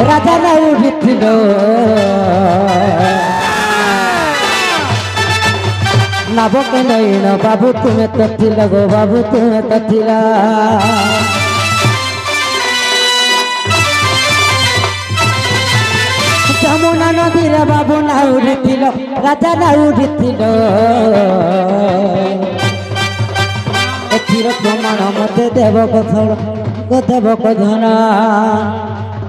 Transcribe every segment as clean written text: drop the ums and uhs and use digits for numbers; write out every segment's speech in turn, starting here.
राजा ना उठिलो नब के नैन बाबू तुम्हें तो थिला गो बाबू तुम्हें तो थिला যমুনা নদীর বাবু না উঠিল রাজা না উঠিল এথির প্রমাণ মতে দেব কথল দেব কথন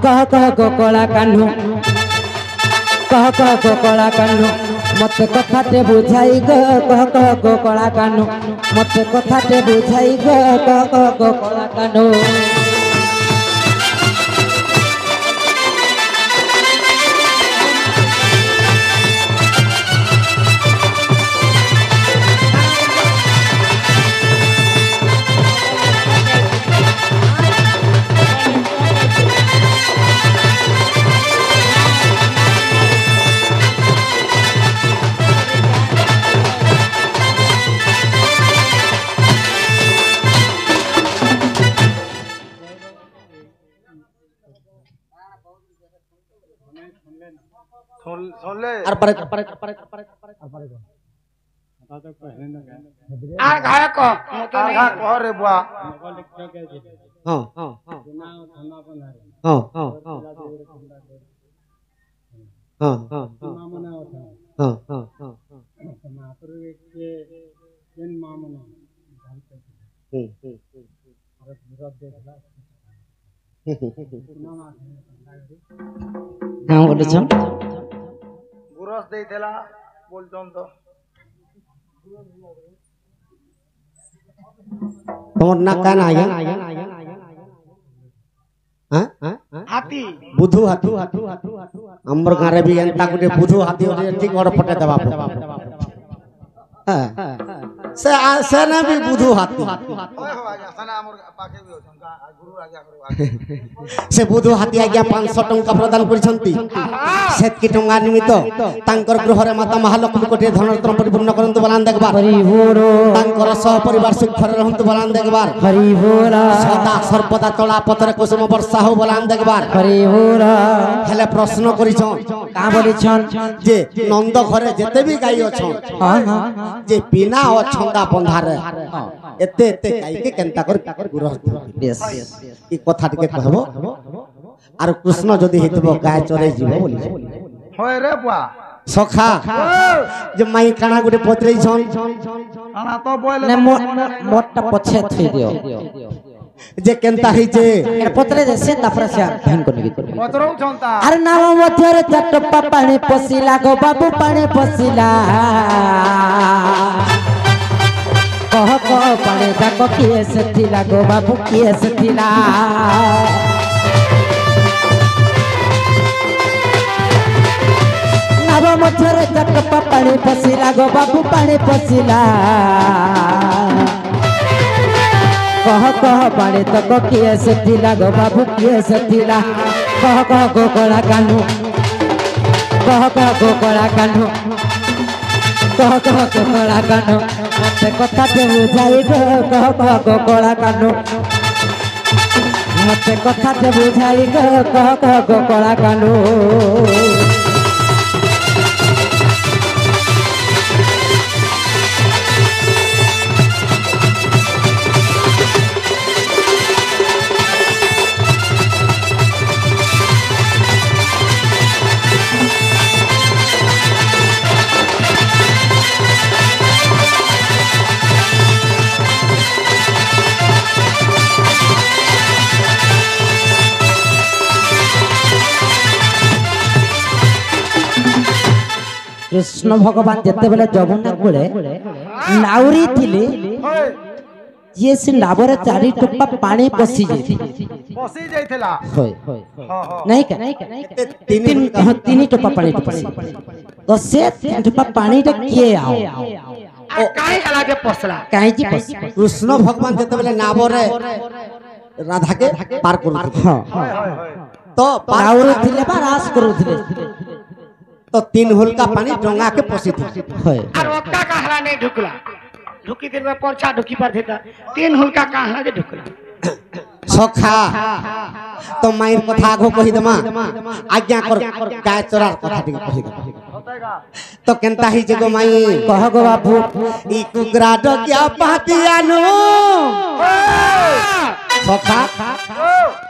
কহ কহ গোকলা কাহ্নু কহ কহ গোকলা কাহ্নু মতে কথাতে বুঝাই গো কহ কহ গোকলা কাহ্নু মতে কথাতে বুঝাই গো কহ কহ গোকলা কাহ্নু আর পারে আর ঘায় ক আর ঘা কহ রে বুয়া হ্যাঁ হ্যাঁ হ্যাঁ হ্যাঁ হ্যাঁ হ্যাঁ বলেছেন গুরস দেইতেলা বলতম তো তোমার না কান আয়া হ্যাঁ হাতি বুধু হাতি আমার গাঁরে বি এন্তা গুটে বুধু হাতি ঠিক বড় ফটে দেবা হ্যাঁ সে সে না বি বুধু হাতি ওই হো আজ্ঞা সানা আমর পাখে বি অছন গুরু আজ্ঞা করু সে বুধু হাতি আজ্ঞা 500 টঙ্কা প্রদান করিছন্তি সেতকি টঙ্কা নিমিত্ত তাঙ্কর গৃহরে মাতা মহালক্ষ্মী কোটি ধনরত্ন পরিপূর্ণ করন্তু বলান দেখবার হরি बोल তাঙ্কর সহ পরিবার সুখরে রহন্তু বলান দেখবার হরি बोल সদা সর্বদা তলা পথরে কুসুম বর্ষা হো বলান দেখবার হরি बोल হেলে প্রশ্ন করিছন কা বলিছন যে নন্দ ঘরে যেতে বি গাই অছন যে বিনা অছন্দা বন্ধারে এতে এতে গাইকে কেনতা কর গুরু বেশ এই কথা টিকে কহবো আর কৃষ্ণ যদি হিতব গায় চরে জীব বলি হয় রে বুয়া সখা যে মাই কানা গুটে পত্রেইছন আনা তো বইলে নে মোটটা পছে থই দিও যে কেনতা হইছে এর পত্রে দেছে তারপরে সে ধ্যান করে গীত পত্রও ছন্তা আর নাম মধ্যরে চটপা পানি পছিলা গো বাবু পানি পছিলা কহ কহ পানি যাক কিয়ে সেথিলা গো বাবু কিয়ে সেথিলা নাম মধ্যরে চটপা পানি পছিলা গো বাবু পানি পছিলা কহ কহ পানি তক কিয়ে সেথিলা গো বাবু কিয়ে সেথিলা কহ কহ গোকলা কানু কহ কহ গোকলা কানু কহ কহ গোকলা কানু মতে কথাতে বুঝাই গো কহ কহ গোকলা কানু মতে কথাতে বুঝাই গো কহ কহ গোকলা কানু কৃষ্ণ ভগবান যেতে বেলে যমুনা কূলে নাউরি থিলে যে সে নাবরে চারি টুপা পানি পশি যাইଥିଲା হয় নাই কা তিনি টুপা পানি পশি তো সে তিন টুপা পানিটা কিয়ে আও কাই আলাগে পছলা কাই জি পশি কৃষ্ণ ভগবান যেতে বেলে নাবরে রাধাকে পার করুথিলে তো নাউরি থিলে বা রাস করুথিলে तो तीन हुलका पानी डोंगा के पसी थी और ओका कहला नहीं ढुकला ढुकी देर में परछा ढुकी पर देता तीन हुलका कहला जे ढुकला सखा तो माइन कथा आगो कहि देमा आज्ञा कर गाय चोरार कथा टिके कहि देमा तो केनता ही जगो माई कह गो बापू ई कुकरा डकिया पातियानु सखा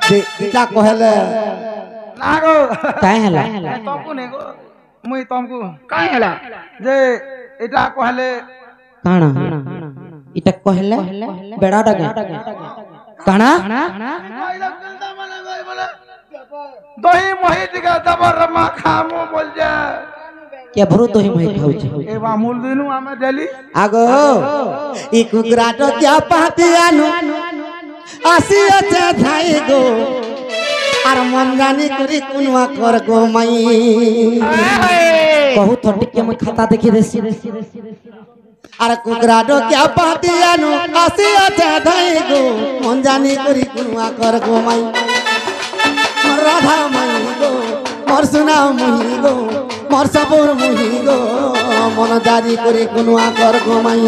जे इटा कहले नागो काहे हला तमको ने गो मुई तमको काहे हला जे एटा कहले काना इटा कहले बेड़ा डगा काना दही मही दिगा दबर रमा खामो बोल जा क्या भरो तो ही मही खाउ छे ए बा मूल दिनु आमे डेली आगो ई कुकरा डकिया पातियानु आसी আছে ধাই গো আর মন জানি করি কুনवा कर गो माई कहू तो टिके मैं खाता देखि देसी আর কুকরা ডকিয়া পাতিয়ানো আসি আছে ধাই গো মন জানি করি কুনवा कर गो माई मोर राधा माई गो मोर सुना मुही गो मोर सबुर मुही गो मन জানি করি কুনवा कर गो माई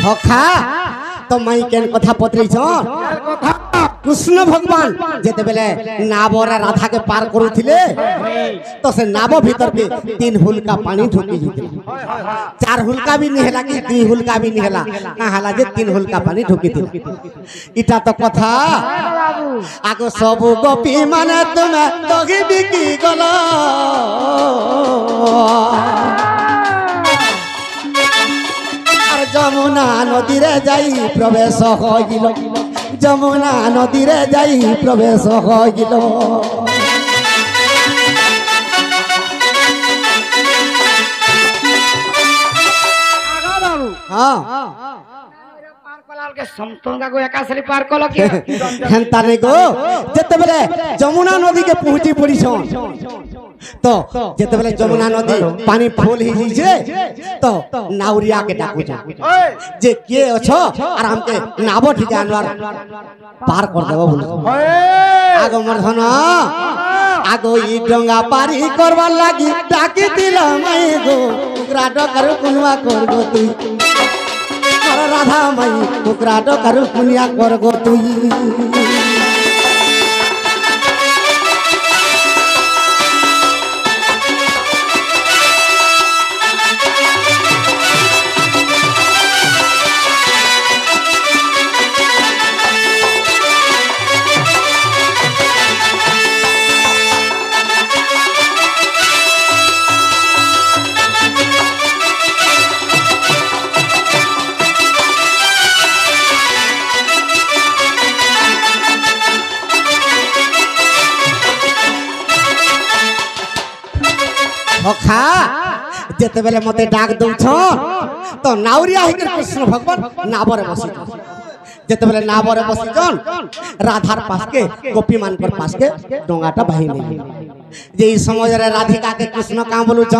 सखा तो माई केन कथा पत्रि छ कृष्ण भगवान जेते बेले नाबरा राधा के पार करूथिले तो से नाब भीतर के 3 हुलका पानी ढुकी जितला 4 हुलका भी नहीं हला कि 2 हुलका भी नहीं हला कहाला जे 3 हुलका पानी ढुकी दिला इटा तो कथा आगो सब गोपी माने तुमे तोगी बिकी गलो যমুনা নদীরে যাই প্রবেশ হইল যমুনা নদীরে যাই প্রবেশ হইল हाँ के समतंगा को एकासरी पार कल के हेंता ने गो जते बेले जमुना नदी के पहुंची पड़ी छन तो जते बेले जमुना नदी पानी फूल ही जे तो नाउरिया के डाकू छ जे के अछो आराम के नाबो ठिकानवर पार कर देबो बोल आगो मर्धन आगो ई डंगा पारी करवा लागी डाकी दिला माई गो कुकरा डकर कुनवा कर गो तू राधा माई कुकरा डकर कुनिया कर गो तू सखा जेते बेले मते डाक दउछ तो नाउरिया हिकर कृष्ण भगवान नाबरे बसी जेते बेले नाबरे बसी जन राधार पास के गोपी मान पर पास के डोंगाटा बाही नहीं जे ई समय रे राधिका के कृष्ण का बोलु छ